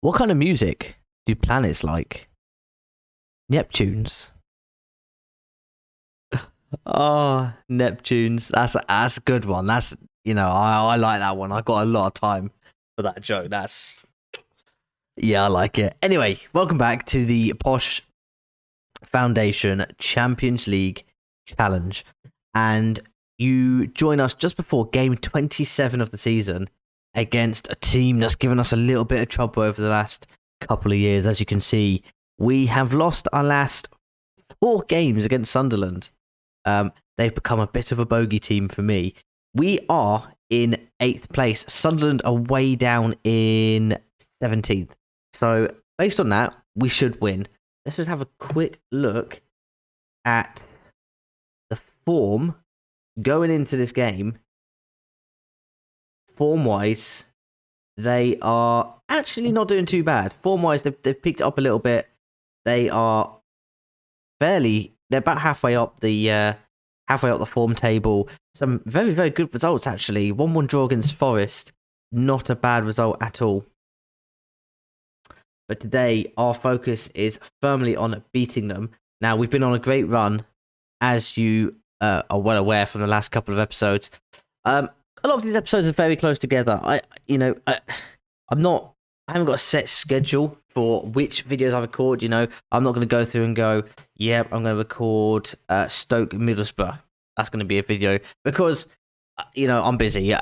What kind of music do planets like? Neptunes. Oh, Neptunes. That's a good one. I like that one. I got a lot of time for that joke. I like it. Anyway, welcome back to the Posh Foundation Champions League Challenge. And you join us just before game 27 of the season against a team that's given us a little bit of trouble over the last couple of years. As you can see, we have lost our last 4 games against Sunderland. They've become a bit of a bogey team for me. We are in 8th place. Sunderland are way down in 17th. So based on that, we should win. Let's just have a quick look at the form going into this game. Form-wise, they are actually not doing too bad. Form-wise, they've picked it up a little bit. They're about halfway up the form table. Some very, very good results, actually. 1-1 draw against Forest. Not a bad result at all. But today, our focus is firmly on beating them. Now, we've been on a great run, as you are well aware from the last couple of episodes. A lot of these episodes are very close together. I haven't got a set schedule for which videos I record. I'm not going to go through and go, yep, I'm going to record Stoke Middlesbrough. That's going to be a video because, I'm busy.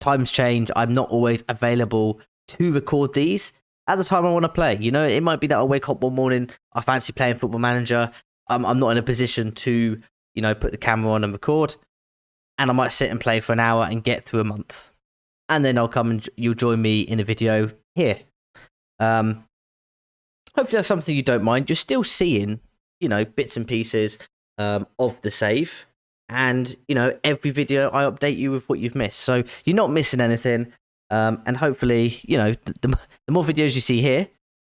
Times change. I'm not always available to record these at the time I want to play. It might be that I wake up one morning, I fancy playing Football Manager. I'm not in a position to, put the camera on and record. And I might sit and play for an hour and get through a month. And then I'll come and you'll join me in a video here. Hopefully that's something you don't mind. You're still seeing, bits and pieces of the save. And, every video I update you with what you've missed. So you're not missing anything. And hopefully, the more videos you see here,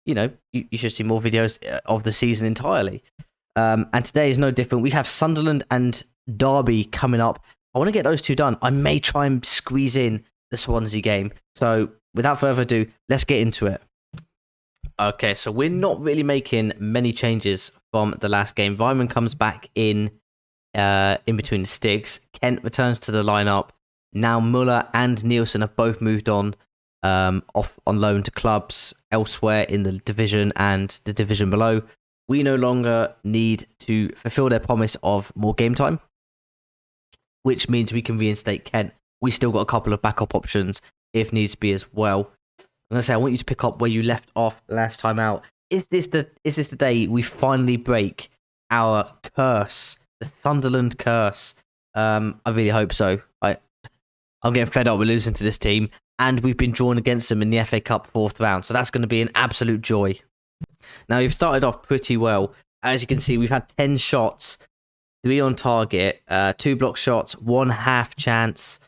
you should see more videos of the season entirely. And today is no different. We have Sunderland and Derby coming up. I want to get those 2 done. I may try and squeeze in the Swansea game. So without further ado, let's get into it. Okay, so we're not really making many changes from the last game. Vyman comes back in between the sticks. Kent returns to the lineup. Now Muller and Nielsen have both moved on off on loan to clubs elsewhere in the division and the division below. We no longer need to fulfill their promise of more game time, which means we can reinstate Kent. We still got a couple of backup options if needs be as well. I'm going to say, I want you to pick up where you left off last time out. Is this the day we finally break our curse, the Sunderland curse? I really hope so. I'm getting fed up with losing to this team, and we've been drawn against them in the FA Cup 4th round, so that's going to be an absolute joy. Now, we've started off pretty well. As you can see, we've had 10 shots, 3 on target, 2 block shots, 1 half chance,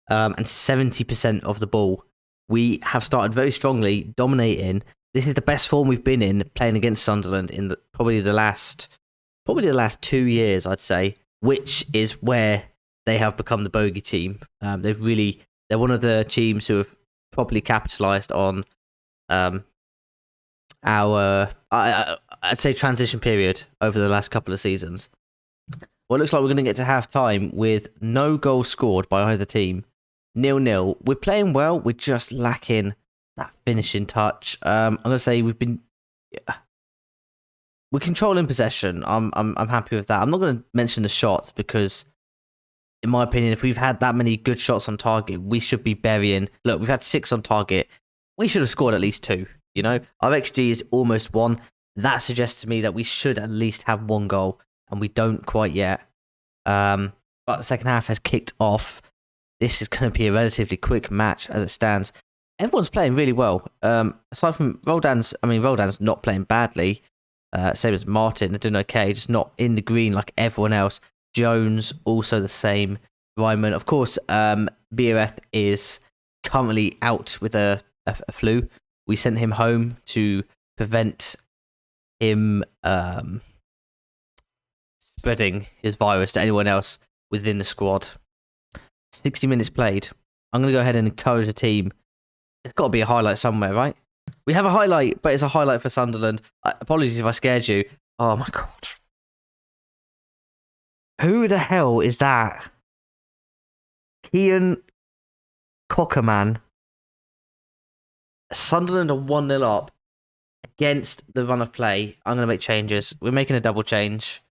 and 70% of the ball. We have started very strongly, dominating. This is the best form we've been in playing against Sunderland in probably the last 2 years, I'd say, which is where they have become the bogey team. They're one of the teams who have properly capitalised on our, I'd say, transition period over the last couple of seasons. Well, it looks like we're going to get to half time with no goals scored by either team. 0-0. We're playing well. We're just lacking that finishing touch. I'm going to say we're controlling possession. I'm happy with that. I'm not going to mention the shots because, in my opinion, if we've had that many good shots on target, we should be burying. Look, we've had 6 on target. We should have scored at least 2. Our XG is almost 1. That suggests to me that we should at least have 1 goal, and we don't quite yet. But the second half has kicked off. This is going to be a relatively quick match as it stands. Everyone's playing really well. Aside from Roldan's not playing badly. Same as Martin, they're doing okay, just not in the green like everyone else. Jones, also the same. Ryman, of course, Biereth is currently out with a flu. We sent him home to prevent him spreading his virus to anyone else within the squad. 60 minutes played. I'm going to go ahead and encourage the team. It's got to be a highlight somewhere, right? We have a highlight, but it's a highlight for Sunderland. Apologies if I scared you. Oh my god. Who the hell is that? Ian Cockerman. Sunderland are 1-0 up against the run of play. I'm going to make changes. We're making a double change.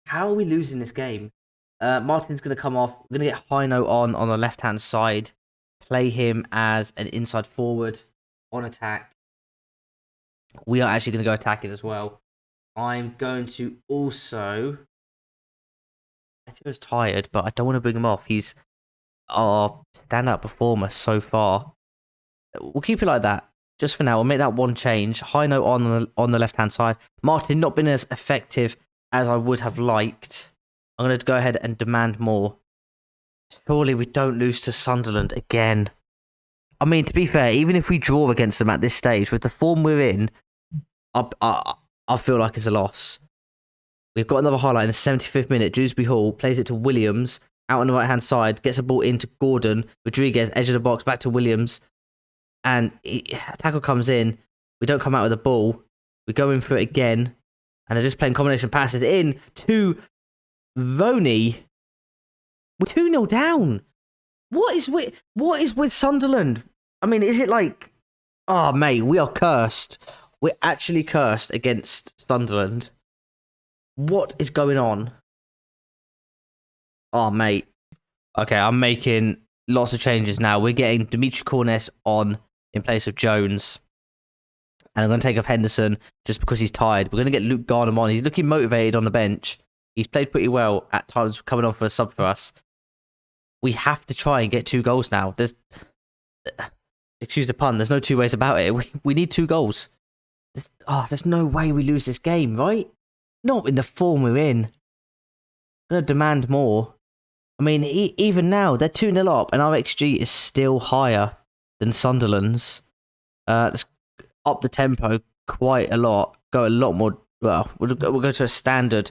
How are we losing this game? Martin's going to come off. We're going to get Hino on the left-hand side. Play him as an inside forward on attack. We are actually going to go attacking as well. I'm going to also... Etio's tired, but I don't want to bring him off. He's our standout performer so far. We'll keep it like that. Just for now, we'll make that one change. Hino on the left-hand side. Martin not been as effective as I would have liked. I'm going to go ahead and demand more. Surely we don't lose to Sunderland again. I mean, to be fair, even if we draw against them at this stage, with the form we're in, I feel like it's a loss. We've got another highlight in the 75th minute. Dewsbury Hall plays it to Williams, out on the right-hand side, gets a ball into Gordon. Rodriguez, edge of the box, back to Williams. And tackle comes in. We don't come out with the ball. We go in for it again. And they're just playing combination passes in to Roney. We're 2-0 down. What is with Sunderland? I mean, is it like... Oh, mate, we are cursed. We're actually cursed against Sunderland. What is going on? Oh, mate. Okay, I'm making lots of changes now. We're getting Dimitri Cornes on in place of Jones. And I'm going to take off Henderson just because he's tired. We're going to get Luke Garnham on. He's looking motivated on the bench. He's played pretty well at times, coming on for a sub for us. We have to try and get 2 goals now. Excuse the pun, there's no two ways about it. We need 2 goals. There's no way we lose this game, right? Not in the form we're in. I'm going to demand more. I mean, even now, they're 2-0 up, and our XG is still higher than Sunderland's. Let's up the tempo quite a lot. Go a lot more... Well, we'll go to a standard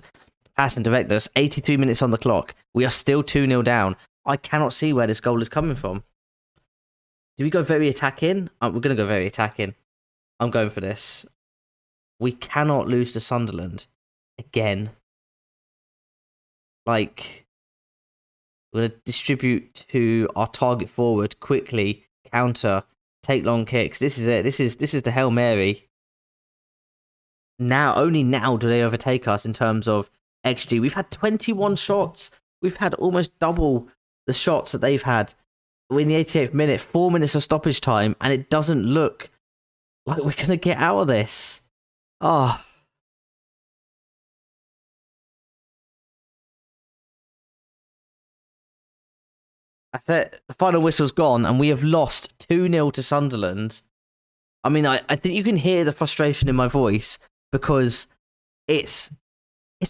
pass and directness. 83 minutes on the clock. We are still 2-0 down. I cannot see where this goal is coming from. Do we go very attacking? We're going to go very attacking. I'm going for this. We cannot lose to Sunderland again. Like, we're going to distribute to our target forward quickly, counter, take long kicks. This is it. This is the Hail Mary. Only now do they overtake us in terms of XG. We've had 21 shots. We've had almost double the shots that they've had. We're in the 88th minute, 4 minutes of stoppage time, and it doesn't look like we're going to get out of this. Oh. That's it. The final whistle's gone, and we have lost 2-0 to Sunderland. I mean, I think you can hear the frustration in my voice because it's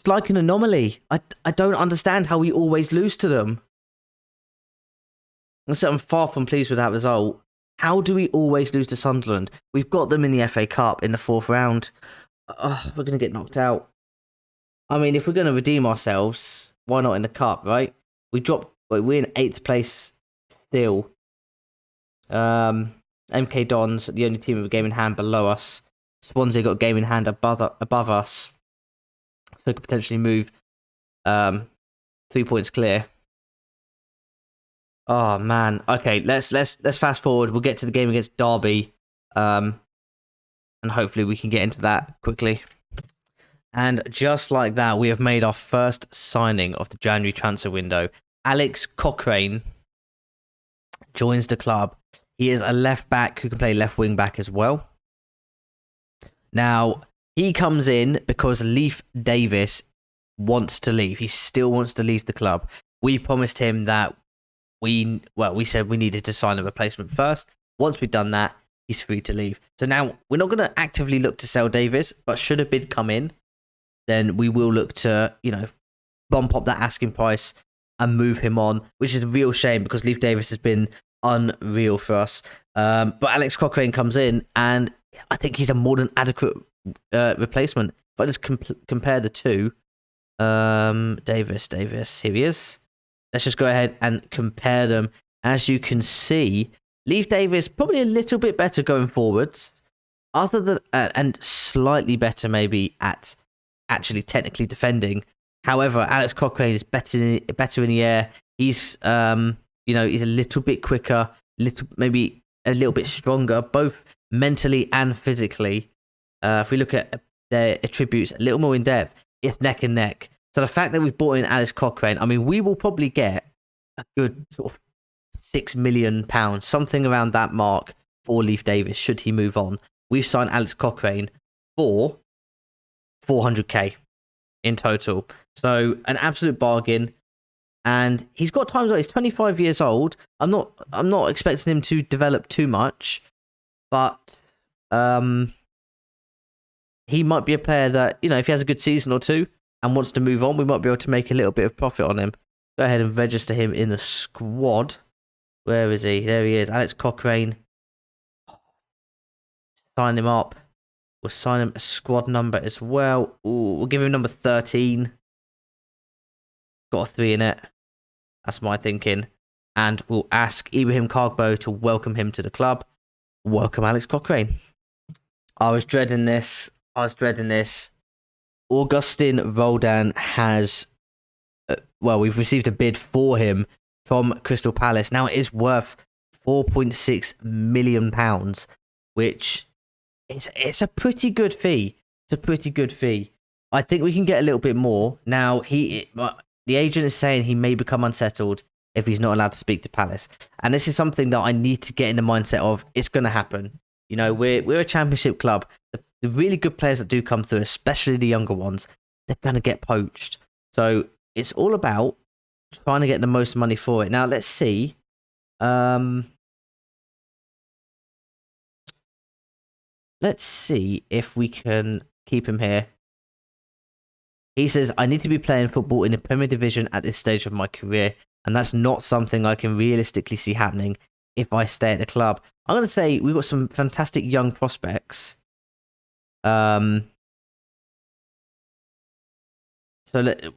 like an anomaly. I don't understand how we always lose to them. I'm far from pleased with that result. How do we always lose to Sunderland? We've got them in the FA Cup in the 4th round. We're going to get knocked out. I mean, if we're going to redeem ourselves, why not in the Cup, right? We're in 8th place still. MK Dons, the only team with a game in hand below us. Swansea got a game in hand above us. So could potentially move 3 points clear. Oh man. Okay, let's fast forward. We'll get to the game against Derby. And hopefully we can get into that quickly. And just like that, we have made our first signing of the January transfer window. Alex Cochrane joins the club. He is a left back who can play left wing back as well. Now, he comes in because Leif Davis wants to leave. He still wants to leave the club. We promised him that we said we needed to sign a replacement first. Once we've done that, he's free to leave. So now we're not going to actively look to sell Davis, but should a bid come in, then we will look to, bump up that asking price and move him on, which is a real shame because Leif Davis has been unreal for us. But Alex Cochrane comes in, and I think he's a more than adequate replacement. If I just compare the two, Davis, here he is. Let's just go ahead and compare them. As you can see, Leif Davis probably a little bit better going forwards. other than and slightly better maybe at actually technically defending. However, Alex Cochrane is better in the air. He's he's a little bit quicker, maybe a little bit stronger, both mentally and physically. If we look at their attributes a little more in depth, it's neck and neck. So the fact that we've brought in Alex Cochrane, I mean, we will probably get a good sort of £6 million, something around that mark for Leif Davis should he move on. We've signed Alex Cochrane for 400k in total. So an absolute bargain. And he's got times where he's 25 years old. I'm not expecting him to develop too much, but he might be a player that, if he has a good season or two and wants to move on, we might be able to make a little bit of profit on him. Go ahead and register him in the squad. Where is he? There he is. Alex Cochrane. Sign him up. We'll sign him a squad number as well. Ooh, we'll give him number 13. Got a 3 in it. That's my thinking. And we'll ask Ibrahim Kagbo to welcome him to the club. Welcome Alex Cochrane. I was dreading this. Augustin Roldan has... we've received a bid for him from Crystal Palace. Now it is worth £4.6 million, which it's a pretty good fee. I think we can get a little bit more. Now the agent is saying he may become unsettled if he's not allowed to speak to Palace, and this is something that I need to get in the mindset of. It's going to happen. We're a championship club. The really good players that do come through, especially the younger ones, they're going to get poached. So it's all about trying to get the most money for it. Now, let's see. Let's see if we can keep him here. He says, I need to be playing football in the Premier Division at this stage of my career, and that's not something I can realistically see happening if I stay at the club. I'm going to say we've got some fantastic young prospects. So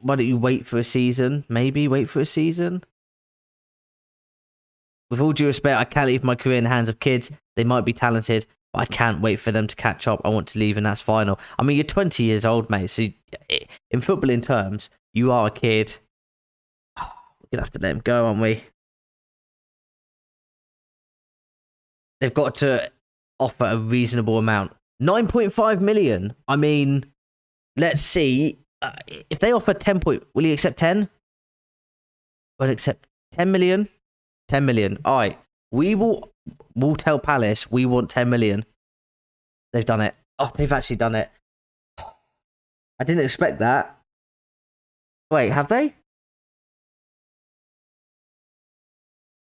why don't you wait for a season? Maybe wait for a season? With all due respect, I can't leave my career in the hands of kids. They might be talented, but I can't wait for them to catch up. I want to leave, and that's final. I mean, you're 20 years old, mate. So in footballing terms, you are a kid. We're going to have to let him go, aren't we? They've got to offer a reasonable amount. 9.5 million. I mean, let's see. If they offer 10 will you accept 10? Will accept 10 million? 10 million. All right. We'll tell Palace we want 10 million. They've done it. Oh, they've actually done it. I didn't expect that. Wait, have they?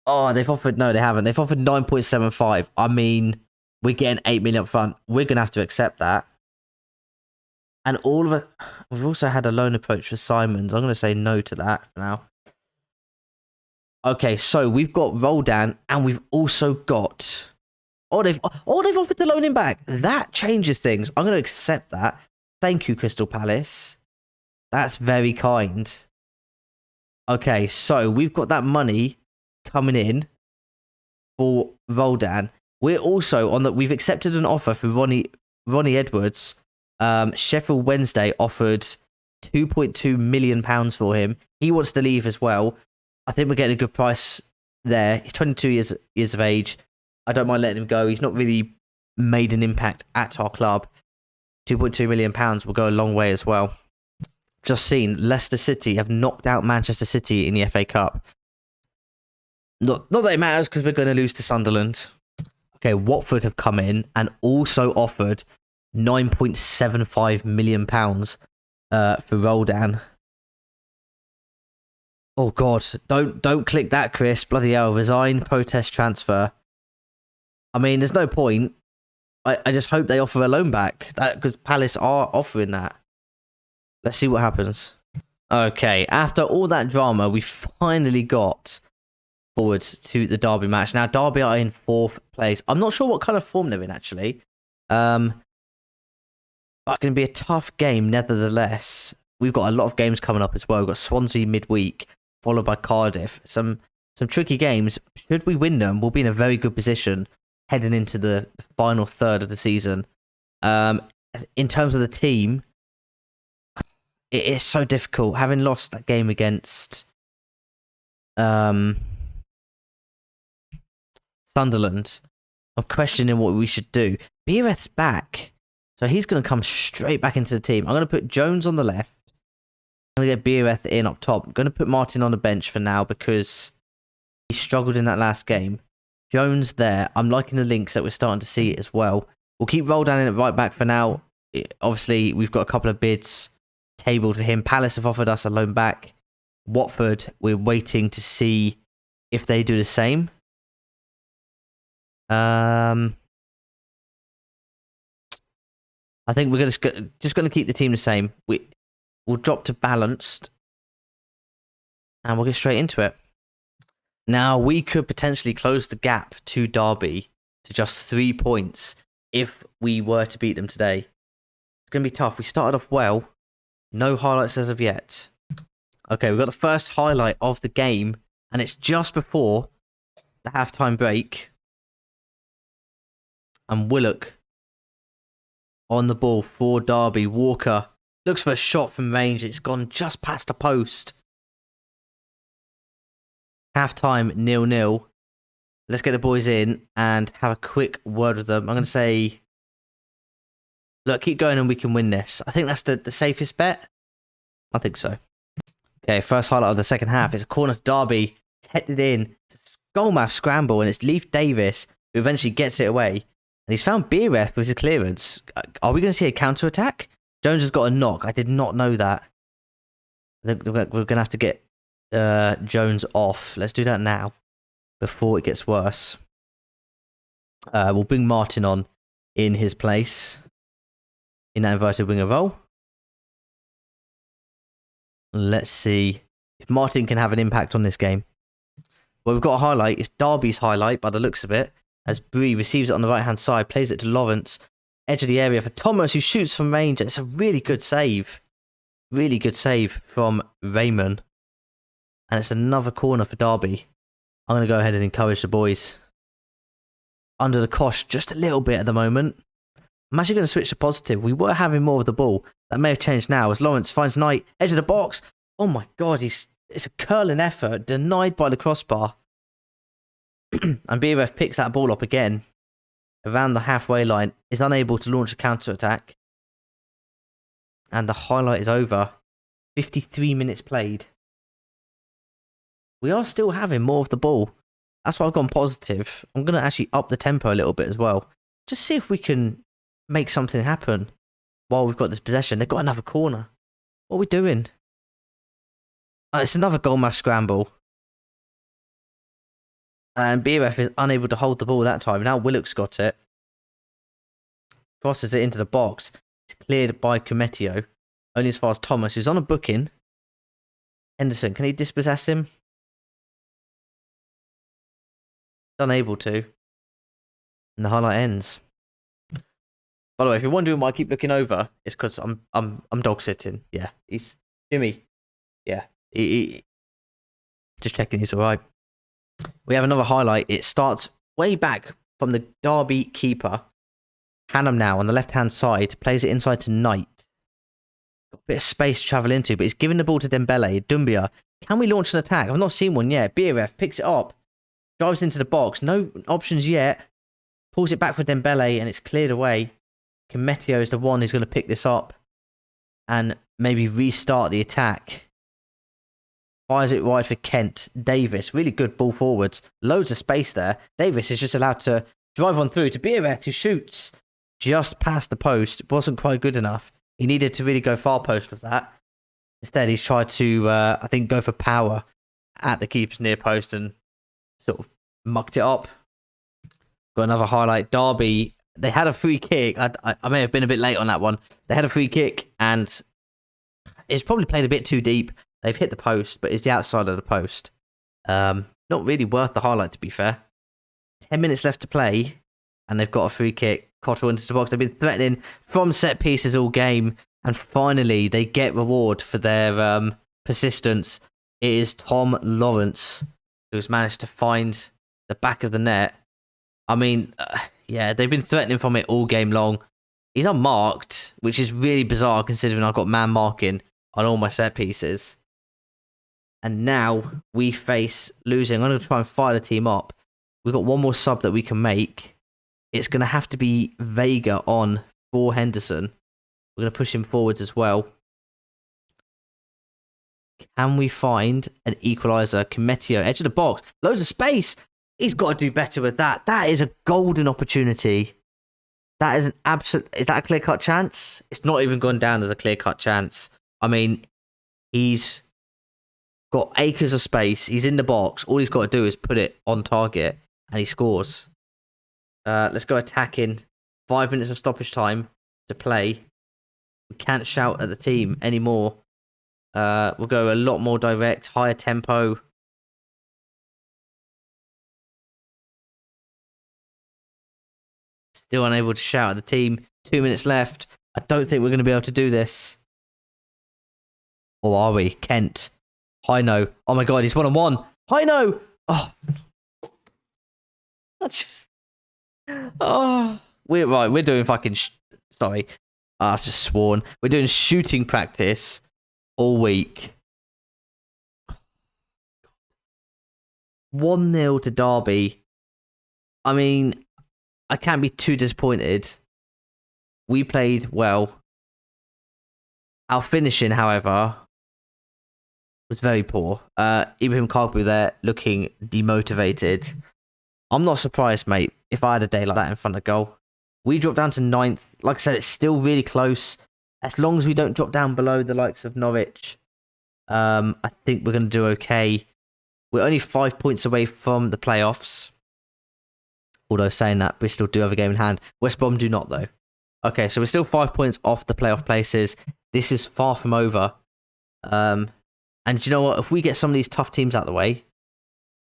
Oh, they've offered... No, they haven't. They've offered 9.75. I mean, we're getting 8 million up front. We're going to have to accept that. And all of it... We've also had a loan approach for Simons. I'm going to say no to that for now. Okay, so we've got Roldan, and we've also got... they've offered to loan him back. That changes things. I'm going to accept that. Thank you, Crystal Palace. That's very kind. Okay, so we've got that money coming in for Roldan. We're also on that. We've accepted an offer for Ronnie Edwards. Sheffield Wednesday offered £2.2 million for him. He wants to leave as well. I think we're getting a good price there. He's 22 years of age. I don't mind letting him go. He's not really made an impact at our club. £2.2 million will go a long way as well. Just seen Leicester City have knocked out Manchester City in the FA Cup. Not that it matters because we're going to lose to Sunderland. Okay, Watford have come in and also offered £9.75 million for Roldan. Oh God, don't click that, Chris. Bloody hell, resign, protest, transfer. I mean, there's no point. I just hope they offer a loan back because Palace are offering that. Let's see what happens. Okay, after all that drama, we finally got forward to the Derby match. Now, Derby are in 4th place. I'm not sure what kind of form they're in, actually. But it's going to be a tough game, nevertheless. We've got a lot of games coming up as well. We've got Swansea midweek, followed by Cardiff. Some tricky games. Should we win them, we'll be in a very good position heading into the final third of the season. Um, in terms of the team, it is so difficult. Having lost that game against Sunderland, I'm questioning what we should do. Beereth's back, so he's going to come straight back into the team. I'm going to put Jones on the left. I'm going to get Beereth in up top. I'm going to put Martin on the bench for now because he struggled in that last game. Jones there. I'm liking the links that we're starting to see as well. We'll keep Roldan in at right back for now. Obviously, we've got a couple of bids tabled for him. Palace have offered us a loan back. Watford, we're waiting to see if they do the same. I think we're just going to keep the team the same. We'll drop to balanced, and we'll get straight into it. Now, we could potentially close the gap to Derby to just 3 points if we were to beat them today. It's going to be tough. We started off well. No highlights as of yet. Okay, we've got the first highlight of the game, and it's just before the halftime break. And Willock on the ball for Derby. Walker looks for a shot from range. It's gone just past the post. Halftime 0-0. Let's get the boys in and have a quick word with them. I'm going to say, look, keep going and we can win this. I think that's the safest bet. I think so. Okay, first highlight of the second half is a corner to Derby. It's headed in. It's a goalmouth scramble, and it's Leif Davis who eventually gets it away. And he's found Beereth with his clearance. Are we going to see a counter-attack? Jones has got a knock. I did not know that. I think we're going to have to get Jones off. Let's do that now before it gets worse. We'll bring Martin on in his place in that inverted winger role. Let's see if Martin can have an impact on this game. Well, we've got a highlight. It's Derby's highlight by the looks of it. As Bree receives it on the right-hand side, plays it to Lawrence. Edge of the area for Thomas, who shoots from range. It's a really good save. Really good save from Raymond. And it's another corner for Derby. I'm going to go ahead and encourage the boys. Under the cosh just a little bit at the moment. I'm actually going to switch to positive. We were having more of the ball. That may have changed now as Lawrence finds Knight. Edge of the box. Oh my God, it's a curling effort. Denied by the crossbar. And BRF picks that ball up again. Around the halfway line. Is unable to launch a counter-attack. And the highlight is over. 53 minutes played. We are still having more of the ball. That's why I've gone positive. I'm going to actually up the tempo a little bit as well. Just see if we can make something happen while we've got this possession. They've got another corner. What are we doing? Oh, it's another goal match scramble. And BRF is unable to hold the ball that time. Now Willock's got it. Crosses it into the box. It's cleared by Cometio. Only as far as Thomas, who's on a booking. Henderson, can he dispossess him? Unable to. And the highlight ends. By the way, if you're wondering why I keep looking over, it's because I'm dog sitting. Yeah, he's Jimmy. Yeah, he just checking he's all right. We have another highlight. It starts way back from the Derby keeper. Hannum now on the left-hand side. Plays it inside to Knight. Got a bit of space to travel into, but he's giving the ball to Dembele. Dumbia. Can we launch an attack? I've not seen one yet. BRF picks it up. Drives into the box. No options yet. Pulls it back for Dembele, and it's cleared away. Cometio is the one who's going to pick this up and maybe restart the attack. Fires it wide for Kent. Davis, really good ball forwards. Loads of space there. Davis is just allowed to drive on through to Beereth, who shoots just past the post. Wasn't quite good enough. He needed to really go far post with that. Instead, he's tried to, I think, go for power at the keeper's near post and sort of mucked it up. Got another highlight. Derby, they had a free kick. I may have been a bit late on that one. They had a free kick and it's probably played a bit too deep. They've hit the post, but it's the outside of the post. Not really worth the highlight, to be fair. 10 minutes left to play, and they've got a free kick. Cottrell into the box. They've been threatening from set pieces all game, and finally they get reward for their persistence. It is Tom Lawrence who's managed to find the back of the net. I mean, yeah, they've been threatening from it all game long. He's unmarked, which is really bizarre considering I've got man marking on all my set pieces. And now we face losing. I'm going to try and fire the team up. We've got one more sub that we can make. It's going to have to be Vega on for Henderson. We're going to push him forwards as well. Can we find an equaliser? Kimetio, edge of the box. Loads of space. He's got to do better with that. That is a golden opportunity. That is an absolute... Is that a clear-cut chance? It's not even gone down as a clear-cut chance. I mean, he's got acres of space. He's in the box. All he's got to do is put it on target, and he scores. Let's go attacking. 5 minutes of stoppage time to play. We can't shout at the team anymore. We'll go a lot more direct, higher tempo. Still unable to shout at the team. 2 minutes left. I don't think we're going to be able to do this. Or are we? Kent. Hino. Oh my god, he's 1-on-1. Hino! Oh. Oh. We're doing fucking... Sorry. I just sworn. We're doing shooting practice all week. 1-0 to Derby. I mean, I can't be too disappointed. We played well. Our finishing, however, was very poor. Ibrahim Karbu there looking demotivated. I'm not surprised, mate, if I had a day like that in front of goal. We dropped down to 9th. Like I said, it's still really close. As long as we don't drop down below the likes of Norwich, I think we're going to do okay. We're only 5 points away from the playoffs. Although saying that, Bristol do have a game in hand. West Brom do not, though. Okay, so we're still 5 points off the playoff places. This is far from over. And you know what? If we get some of these tough teams out of the way,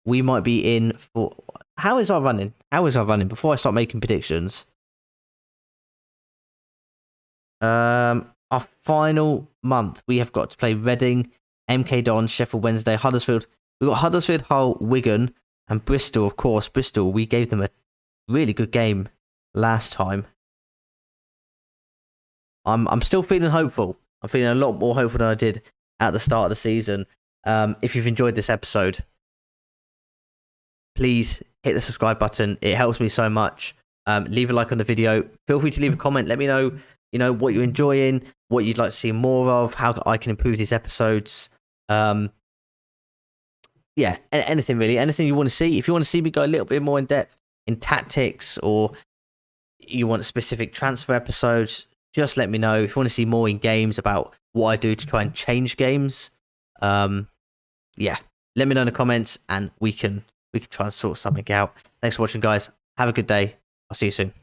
we might be in for... How is our running? Before I start making predictions. Our final month, we have got to play Reading, MK Dons, Sheffield Wednesday, Huddersfield. We've got Huddersfield, Hull, Wigan, and Bristol, of course. Bristol, we gave them a really good game last time. I'm still feeling hopeful. I'm feeling a lot more hopeful than I did at the start of the season. If you've enjoyed this episode, please hit the subscribe button. It helps me so much. Leave a like on the video. Feel free to leave a comment. Let me know, what you're enjoying, what you'd like to see more of, how I can improve these episodes. Yeah, anything really. Anything you want to see. If you want to see me go a little bit more in depth in tactics, or you want specific transfer episodes, just let me know. If you want to see more in games about what I do to try and change games, yeah, let me know in the comments, and we can try and sort something out. Thanks for watching, guys. Have a good day. I'll see you soon.